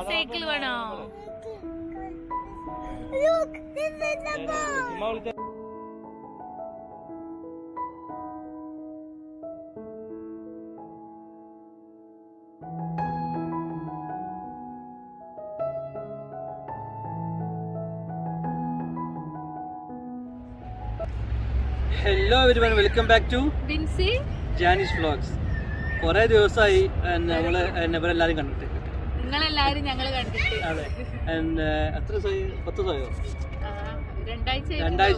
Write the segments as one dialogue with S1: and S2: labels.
S1: Cycle വേണോ?
S2: Hello everyone, welcome back to
S1: Binsy
S2: Jani's vlogs. കുറെ ദിവസമായി നമ്മള് ഇവരെല്ലാരും കണ്ടിട്ട്.
S1: നിങ്ങളെല്ലാരും ഞങ്ങള് കണ്ടിട്ട്.
S2: അതെ, എത്ര ദിവസമായി? 10 ദിവസമായോ?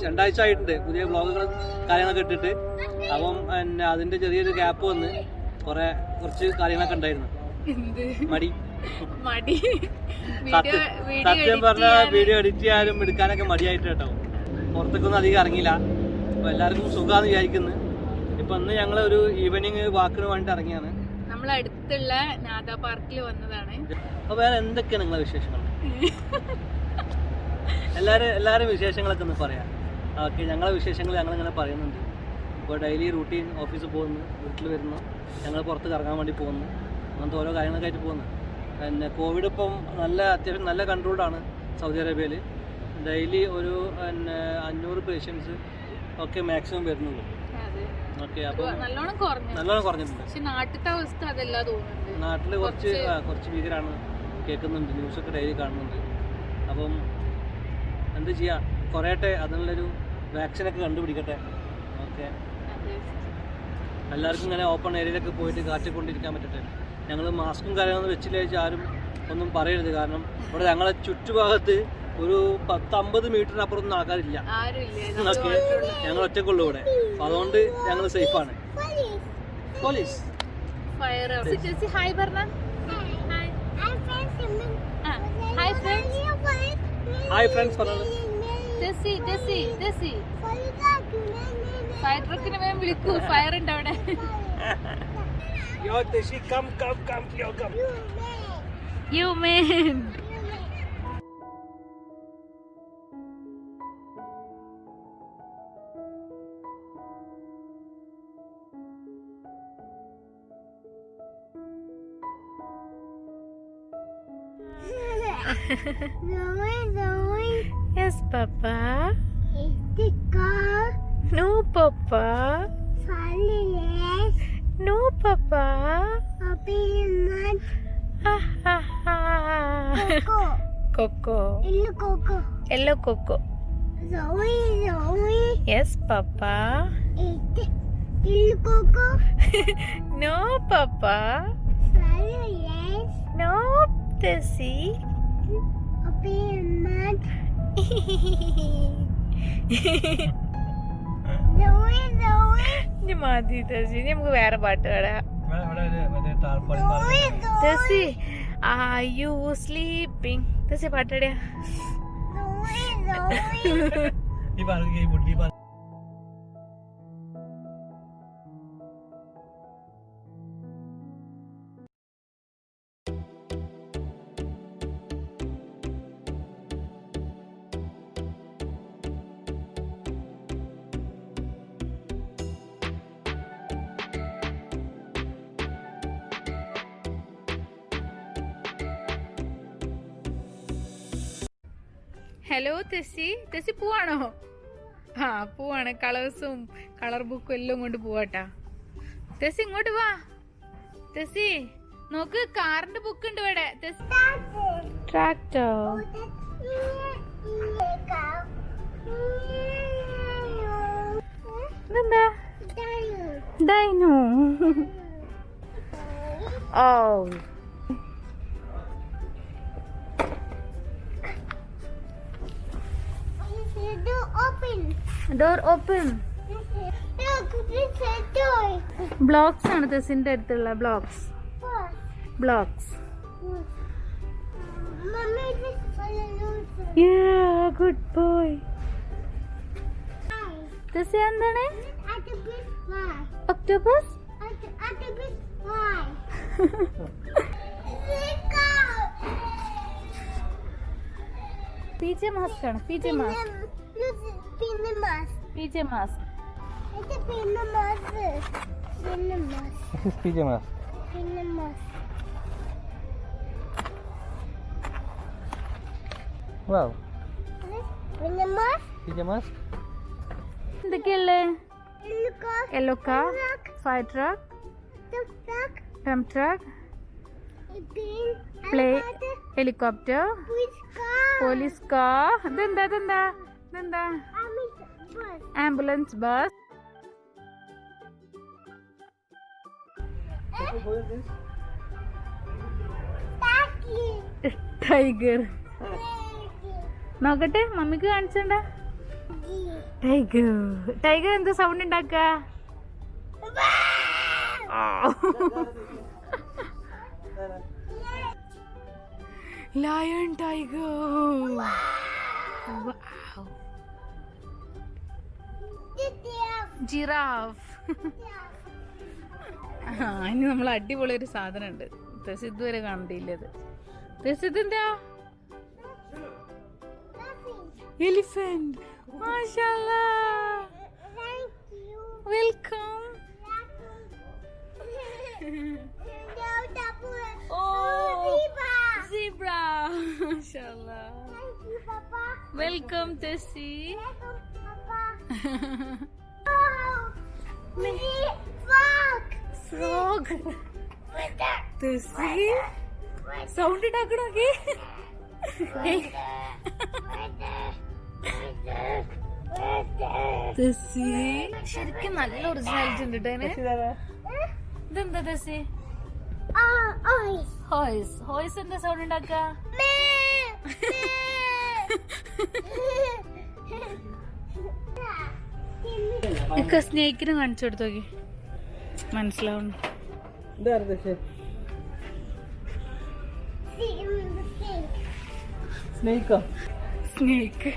S1: രണ്ടാഴ്ച
S2: ആയിട്ടുണ്ട് പുതിയ വ്ലോഗുകളും കാര്യങ്ങളൊക്കെ ഇട്ടിട്ട്. അപ്പം അതിന്റെ ചെറിയൊരു ഗ്യാപ്പ് വന്ന് കുറച്ച് കാര്യങ്ങളൊക്കെ ഉണ്ടായിരുന്നു. മടി സത്യം പറഞ്ഞ വീഡിയോ എഡിറ്റ് ചെയ്യാനും എടുക്കാനൊക്കെ മടിയായിട്ട് കേട്ടോ. പുറത്തേക്കൊന്നും അധികം ഇറങ്ങിയില്ല. അപ്പൊ എല്ലാവർക്കും സുഖാന്ന് വിചാരിക്കുന്നു. ഇപ്പൊ ഇന്ന് ഞങ്ങള് ഒരു ഈവനിങ് വാക്കിന് വേണ്ടിട്ട് ഇറങ്ങിയാണ്.
S1: നമ്മളടുത്തുള്ള നാദ പാർക്കിൽ വന്നതാണ്.
S2: അപ്പൊ വേറെ എന്തൊക്കെയാണ് നിങ്ങളെ വിശേഷങ്ങൾ? എല്ലാരും വിശേഷങ്ങളൊക്കെ ഒന്ന് പറയാം. ഓക്കെ, ഞങ്ങളെ വിശേഷങ്ങൾ ഞങ്ങളിങ്ങനെ പറയുന്നുണ്ട്. ഇപ്പോൾ ഡെയിലി റൂട്ടീൻ, ഓഫീസിൽ പോകുന്നു, വീട്ടിൽ വരുന്നു, ഞങ്ങൾ പുറത്ത് കറങ്ങാൻ വേണ്ടി പോകുന്നു, അങ്ങനത്തെ ഓരോ കാര്യങ്ങളൊക്കെ ആയിട്ട് പോകുന്നു. പിന്നെ കോവിഡ് ഇപ്പം അത്യാവശ്യം നല്ല കൺട്രോൾഡാണ് സൗദി അറേബ്യയിൽ. ഡെയിലി ഒരു 500 പേഷ്യൻസ് ഒക്കെ മാക്സിമം വരുന്നുള്ളൂ. ഓക്കെ, അപ്പോൾ നല്ലോണം കുറഞ്ഞിട്ടുണ്ട്. നാട്ടിൽ കുറച്ച് ഭീകരാണ് കേൾക്കുന്നുണ്ട്, ന്യൂസൊക്കെ ഡെയിലി കാണുന്നുണ്ട്. അപ്പം എന്ത് ചെയ്യാം, കുറയട്ടെ, അതിനുള്ളൊരു വാക്സിനൊക്കെ കണ്ടുപിടിക്കട്ടെ. ഓക്കെ, എല്ലാവർക്കും ഇങ്ങനെ ഓപ്പൺ ഏരിയയിലൊക്കെ പോയിട്ട് കാറ്റിക്കൊണ്ടിരിക്കാൻ പറ്റട്ടെ. ഞങ്ങൾ മാസ്കും കാര്യങ്ങളൊന്നും വെച്ചില്ല വെച്ചാൽ ആരും ഒന്നും പറയരുത്. കാരണം ഇവിടെ ഞങ്ങളെ ചുറ്റുഭാഗത്ത് ഒരു 10-50 മീറ്ററിനപ്പുറമൊന്നും ആൾക്കാരില്ല. ഓക്കെ, ഞങ്ങൾ ഒറ്റക്കുള്ളൂ ഇവിടെ. അതുകൊണ്ട് ഞങ്ങൾ സേഫാണ്. പോലീസ് ഹായ് ഫ്രണ്ട്സ് പറഞ്ഞത്.
S1: ഫയർ ട്രക്കിന് വേഗം വിളിക്കൂ, ഫയർ ഉണ്ട് അവിടെ. You man. Yes, Papa.
S3: Is the car?
S1: No, Papa.
S3: Yes.
S1: No, Papa.
S3: Papi, man.
S1: Coco. Yellow Coco.
S3: Zoe.
S1: Yes, Papa.
S3: Yellow Coco.
S1: No, Papa.
S3: Yes.
S1: No, Tessie.
S3: Papi, man.
S1: മതി തെസി, നമുക്ക് വേറെ പാട്ട് പാടാം. തെസി, are you sleeping? തെസി പാട്ടാടിയാ. Hello തെസി, തെസി പോവാണോ? ആ, പോവാണ്. കളേഴ്സും colour ബുക്കും എല്ലാം കൊണ്ട് പോവാട്ടാ. തെസി ഇങ്ങോട്ട് വാ. തെസി നോക്ക്, കാറിന്റെ ബുക്ക് ഉണ്ട് ഇവിടെ. ട്രാക്ടർ. ഇതെന്താ? ഡൈനോ. ഓ, ഡോർ ഓപ്പൺ. ബ്ലോക്സ് ആണ് തെസിന്റെ അടുത്തുള്ള ബ്ലോക്സ്. Good boy. തെസി എന്താണ്? ഒക്ടോപസ്. പീജെ മാസ്ക് ആണ്. പീജെ മാസ്ക്.
S2: വാവ്
S3: പിന്നെ മാസ്
S2: പിജമാസ്
S1: എന്തൊക്കെയുള്ളേ?
S3: ഇൽക്കോ
S1: യെല്ലോ കാർ, ഫയർ ട്രക്ക്,
S3: ടുക്
S1: ഡംപ് ട്രക്ക്,
S3: ഇപ്പിൻ
S1: പ്ലേ ഹെലികോപ്റ്റർ,
S3: പുഷ്കാ
S1: പോലീസ് കാർ, ഇതെന്താ
S3: അമിത് ബസ്
S1: ആംബുലൻസ് ബസ്,
S3: ടാക്കി
S1: ടൈഗർ. നോക്കട്ടെ, മമ്മിക്ക് കാണിച്ചണ്ട. ടൈഗർ എന്താ സൗണ്ട് ഉണ്ടാക്ക? Lion tiger. ജിറാഫ്. ഇനി നമ്മൾ അടിപൊളി ഒരു സാധനം ഉണ്ട്. തെസ് ഇതുവരെ കാണണ്ടില്ലത്. തെസ് ഇതെന്താ? എലിഫന്റ്. മാഷാല്ലാ. Welcome. Zebra. Mashallah. Welcome Tessie. Frog. Tessie. Sound ഉണ്ടാക്കണോക്കെ. Tessie. ശരിക്കും നല്ല ഒറിജിനാലിറ്റി ഉണ്ട് കേട്ടോ. ഇതെന്താ Tessie? ഹോയ്സ് എന്താ സൗണ്ട് ഉണ്ടാക്ക? ഇക്ക സ്നേഹിക്കിന് കാണിച്ചു കൊടുത്തോക്കി മനസ്സിലാവുന്നു. സ്നേഹിക്ക്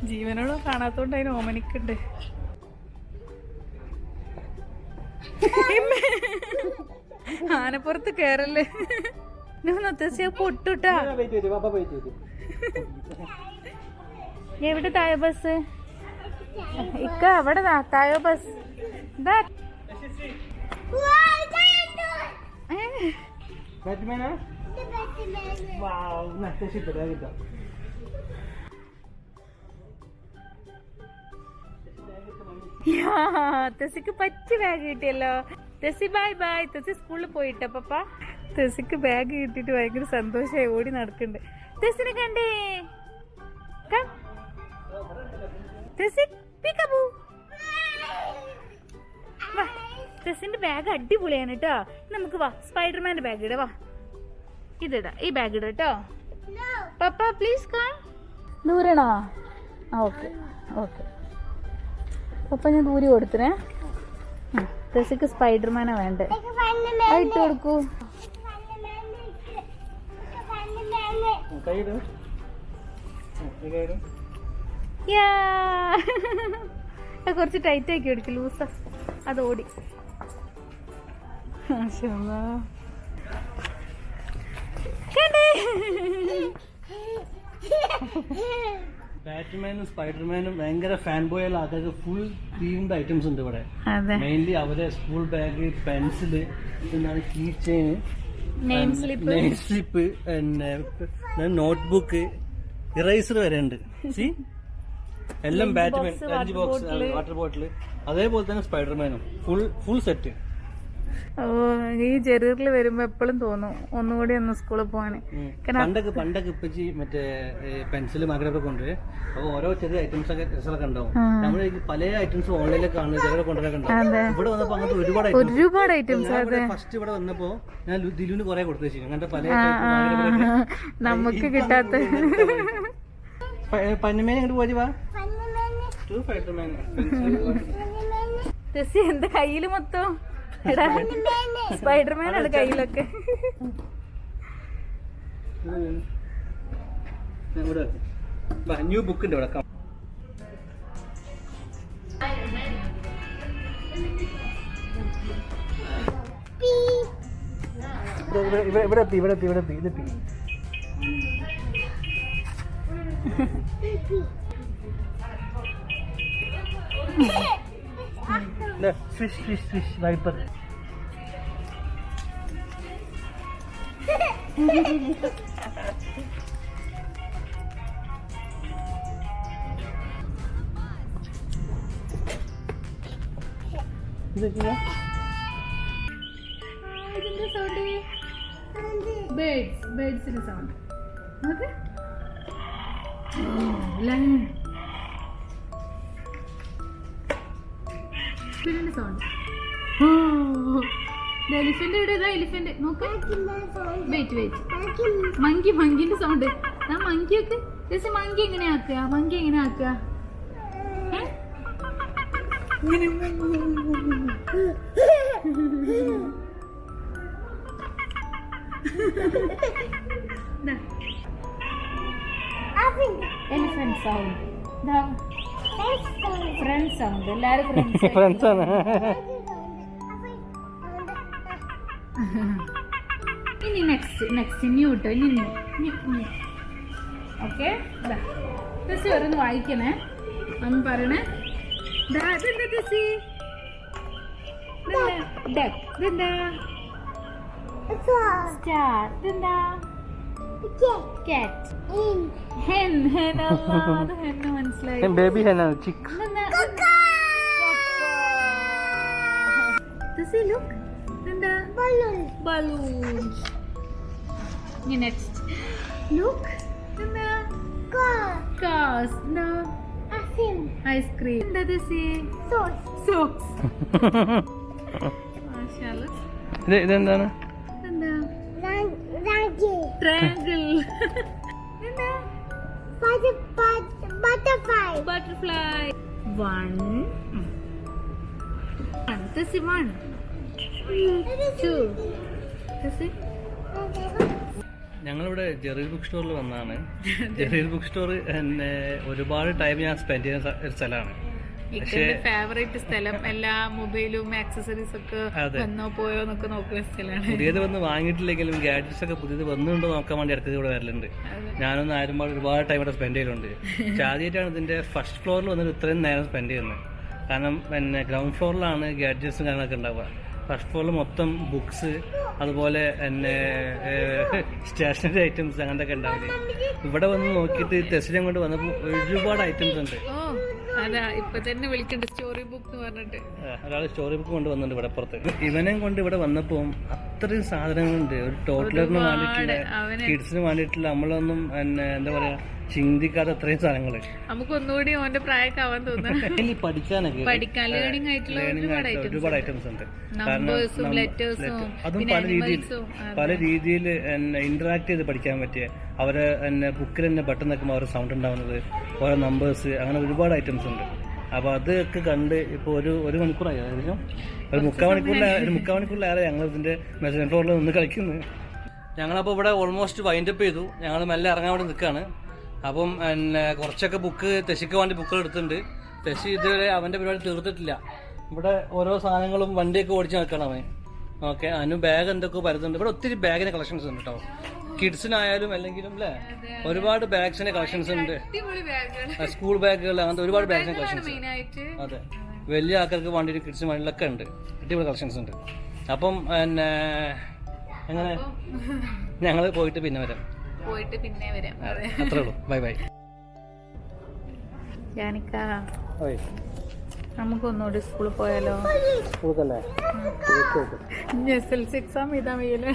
S1: ജീവനോട് കാണാത്തോണ്ട് അതിന് ഓമനിക്കുണ്ട്. ആനപ്പുറത്ത് കേറല്ലേ പൊട്ടുട്ടാ. എവിടെ താഴെ ബസ്? ഇക്ക അവിടെ താഴെ ബസ്. തെസിക്ക് പറ്റി ബാഗ് കിട്ടിയല്ലോ. തെസി ബൈ ബൈ. തെസി സ്കൂളിൽ പോയിട്ട പപ്പ. തെസിക്ക് ബാഗ് കിട്ടിട്ട് ഭയങ്കര സന്തോഷമായി ഓടി നടക്കണ്ട്. തെസിനെ കണ്ടേ? തെസി പീക്കബൂ. വാ, തെസിന്റെ ബാഗ് അടിപൊളിയാണ് കേട്ടോ. നമുക്ക് വാ സ്പൈഡർമാന്റെ ബാഗ് ഇട. വാ ഇതിടാ, ഈ ബാഗ് ഇട കേട്ടോ. പപ്പ പ്ലീസ് കാം. ദൂരണോ? ഓക്കെ ഓക്കെ പപ്പ ഞാൻ ദൂരി കൊടുത്തിനെ. തെസിക്ക് സ്പൈഡർമാനാ വേണ്ടേ, ഇട്ട് കൊടുക്കൂ. കുറച്ച് ടൈറ്റ് ആക്കി കൊടുക്കും, ലൂസ. അത് ഓടി.
S2: ബാറ്റ്മാനും സ്പൈഡർമാനും ഭയങ്കര ഫാൻ ബോയ് ഉള്ള ആൾക്കാർക്ക് ഫുൾ തീംഡ് ഐറ്റംസ് ഉണ്ട് ഇവിടെ. മെയിൻലി അവരെ സ്കൂൾ ബാഗ്, പെൻസില്, എന്താണ് key chain, name slip, notebook, eraser വരെ ഉണ്ട്. സി എല്ലാം Batman, lunch box, water bottle, അതേപോലെ തന്നെ സ്പൈഡർമാനും ഫുൾ സെറ്റ്.
S1: ഓ, ഈ ചെറിയ വരുമ്പോ എപ്പോഴും തോന്നും ഒന്നുകൂടി ഒന്ന് സ്കൂളിൽ പോവാന്.
S2: പണ്ടൊക്കെ ഇപ്പച്ചി മറ്റേ പെൻസിൽ മകരൊക്കെ കൊണ്ടുപോയി. അപ്പൊ ഓരോ ചെറിയ ഐറ്റംസ് ഒക്കെ രസമൊക്കെ ഉണ്ടാവും. നമ്മള് പല ഐറ്റംസ് ഓൺലൈനിലൊക്കെ കാണുന്നത് ചെറിയ കൊണ്ടുവരൊക്കെ ഉണ്ടാവും. ഇവിടെ വന്നപ്പോ അങ്ങനത്തെ ഒരുപാട് ഐറ്റംസ്. ഫസ്റ്റ് ഇവിടെ വന്നപ്പോ ഞാൻ ദിലുവിന് കുറെ കൊടുത്തു വെച്ചു. അങ്ങനത്തെ പല
S1: നമുക്ക് കിട്ടാത്ത.
S2: പന്നമേനെ ഇങ്ങോട്ട് പോയി വാ.
S1: എന്താ കയ്യില് മൊത്തം സ്പൈഡർമാനാണ് കയ്യിലൊക്കെ.
S2: ന്യൂ ബുക്ക് ഉണ്ട് ഇവിടെ. ഇവിടെ ഇത് ഫിഷ് വൈപ്പർ.
S1: ഇതിന്റെ സൗണ്ട് ബേഡ്സിന്റെ സൗണ്ട് നോക്ക്. പിന്നെ സൗണ്ട് എലിഫന്റ് എവിടെയാ? എലിഫന്റ് നോക്ക്. വെയിറ്റ് മങ്കിന്റെ സൗണ്ട്. ആ മങ്കിയൊക്കെ മങ്കി എങ്ങനെ ആക്കുക? മങ്കി എങ്ങനെ ആക്കുക? Elephant sound. Friend sound. എല്ലാരും
S2: ഫ്രണ്ട്സ് ആണ്.
S1: ഇനി നെക്സ്റ്റ് ന്യൂ കേട്ടോ. ഇനി ഓക്കെ. ടെസ്സി ഓരോന്ന് വായിക്കണേ. അമ്മ പറയണേ. ഇതെന്താ ടെസ്സി? ഡക്ക്. ഇതെന്താ? സ്റ്റാർ. ഇതെന്താ? കാറ്റ്. ഹെൻ. അത് ഹെന്ന് മനസ്സിലായി.
S2: ബേബി ഹെന്നാണ്. ചിക്സ്.
S1: ടെസ്സി ലുക്ക്. ഇതെന്താ? ബലൂൺ. ഇനി നെക്സ്റ്റ് ലുക്ക്. ഇതെന്താ? കാസ്. എന്താ? ഐസ്ക്രീം. എന്താ ടെസ്സി? സോക്സ്. മാഷാഅല്ലാ.
S2: ഇതെന്താണ്?
S1: എന്താ? ട്രയാങ്കിൾ. എന്താ? ബട്ടർഫ്ലൈ. വൺ. ടെസ്സി 1 2 ടെസ്സി.
S2: ഞങ്ങളിവിടെ ജെറീൽ ബുക്ക് സ്റ്റോറിൽ വന്നതാണ്. ജെറീൽ ബുക്ക് സ്റ്റോർ എന്നെ ഒരുപാട് ടൈം ഞാൻ സ്പെൻഡ് ചെയ്യുന്ന ഒരു സ്ഥലമാണ്.
S1: ഫേവറേറ്റ് സ്ഥലം. എല്ലാ മൊബൈലും ആക്സസറീസ് ഒക്കെ വന്നോ പോയോ എന്നൊക്കെ നോക്കുന്ന സ്ഥലമാണ്.
S2: പുതിയത് വന്ന് വാങ്ങിയിട്ടില്ലെങ്കിലും ഗാഡ്ജറ്റ്സ് ഒക്കെ പുതിയത് വന്നിട്ടുണ്ടോ നോക്കാൻ വേണ്ടി ഇടയ്ക്ക് ഇവിടെ വരലുണ്ട്. ഞാനൊന്ന് ആരുമ്പോൾ ഒരുപാട് ടൈം ഇവിടെ സ്പെൻഡ് ചെയ്യലുണ്ട്. പക്ഷെ ആദ്യമായിട്ടാണ് ഇതിന്റെ ഫസ്റ്റ് ഫ്ലോറിൽ വന്നിട്ട് ഇത്രയും നേരം സ്പെൻഡ് ചെയ്യുന്നത്. കാരണം പിന്നെ ഗ്രൗണ്ട് ഫ്ലോറിലാണ് ഗാഡ്ജറ്റ്സും കാര്യങ്ങളൊക്കെ ഉണ്ടാവുക. ഫസ്റ്റ് ഫ്ലോറിൽ മൊത്തം ബുക്സ്, അതുപോലെ തന്നെ സ്റ്റേഷനറി ഐറ്റംസ് അങ്ങനത്തെ ഒക്കെ ഉണ്ടാവില്ലേ. ഇവിടെ വന്ന് നോക്കിയിട്ട് ടെസ്റ്റിനെ കൊണ്ട് വന്നപ്പോൾ ഒരുപാട് ഐറ്റംസ് ഉണ്ട്.
S1: അതാ ഇപ്പൊ തന്നെ വിളിക്കണ്ട സ്റ്റോറി ബുക്ക് എന്ന് പറഞ്ഞിട്ട്.
S2: ഒരാൾ സ്റ്റോറി ബുക്ക് കൊണ്ട് വന്നിട്ടുണ്ട് ഇവിടെ പുറത്ത്. ഇവനെയും കൊണ്ട് ഇവിടെ വന്നപ്പോ അത്രയും സാധനങ്ങളുണ്ട്. ഒരു ടോട്ടലറിന് വേണ്ടിയിട്ടുള്ള, കിഡ്സിന് വേണ്ടിയിട്ടുള്ള, നമ്മളൊന്നും എന്താ പറയാ ചിന്തിക്കാതെ അത്രയും സാധനങ്ങള്.
S1: നമുക്ക് ഒന്നുകൂടി ഓന്റെ പ്രായമൊക്കെ ആവാൻ തോന്നുന്നു.
S2: പഠിക്കാനൊക്കെ
S1: ലേണിംഗ് ആയിട്ടുള്ള
S2: ഒരുപാട് ഐറ്റംസ് ഉണ്ട്. അതും പല രീതിയിൽ ഇന്ററാക്ട് ചെയ്ത് പഠിക്കാൻ പറ്റിയ, അവരെ ബുക്കിൽ തന്നെ ബട്ടൺ നിൽക്കുമ്പോൾ അവരുടെ സൗണ്ട് ഉണ്ടാവുന്നത്, ഓരോ നമ്പേഴ്സ്, അങ്ങനെ ഒരുപാട് ഐറ്റംസ് ഉണ്ട്. അപ്പൊ അതൊക്കെ കണ്ട് ഇപ്പൊ ഒരു മണിക്കൂറായി, ഏകദേശം ഒരു മുക്കാൽ മണിക്കൂറിലേറെ ഞങ്ങൾ ഇതിന്റെ മെസ്സേജ് ഫ്ലോറിൽ നിന്ന് കളിക്കുന്നത്. ഞങ്ങളപ്പോൾ ഇവിടെ ഓൾമോസ്റ്റ് വൈൻഡപ്പ് ചെയ്തു. ഞങ്ങൾ മെല്ലെ ഇറങ്ങാൻ വേണ്ടി നിൽക്കുകയാണ്. അപ്പം കുറച്ചൊക്കെ ബുക്ക് ടെസ്സിക്ക് വേണ്ടി ബുക്കുകൾ എടുത്തിട്ടുണ്ട്. ടെസ്സി ഇതുവരെ അവന്റെ പരിപാടി തീർത്തിട്ടില്ല. ഇവിടെ ഓരോ സാധനങ്ങളും വണ്ടിയൊക്കെ ഓടിച്ച് നിൽക്കണം അവൻ. ഓക്കെ, അതിന് ബാഗ് എന്തൊക്കെ പരത്തുന്നുണ്ട്. ഇവിടെ ഒത്തിരി ബാഗിന്റെ കളക്ഷൻസ് ഉണ്ട് കേട്ടോ. കിഡ്സിനായാലും അല്ലെങ്കിലും അല്ലേ, ഒരുപാട് ബാഗ്സിന്റെ കളക്ഷൻസ് ഉണ്ട്. സ്കൂൾ ബാഗുകൾ, അങ്ങനത്തെ ഒരുപാട് ബാഗ്സിന്റെ കളക്ഷൻസ്. അതെ, വലിയ ആൾക്കാർക്ക് വേണ്ടി കിഡ്സിന് വേണ്ടിയിലൊക്കെ ഉണ്ട്. അടിപൊളി കളക്ഷൻസ് ഉണ്ട്. അപ്പം എങ്ങനെ ഞങ്ങൾ പോയിട്ട് പിന്നെ വരാം. അത്രേ ഉള്ളൂ. Bye bye.
S1: ജാനിക്ക, നമുക്കൊന്നുകൂടി സ്കൂളിൽ പോയാലോ?
S2: സ്കൂളിൽ തന്നെ
S1: SLC എക്സാം എഴുതാൻ വയ്യല്ലേ?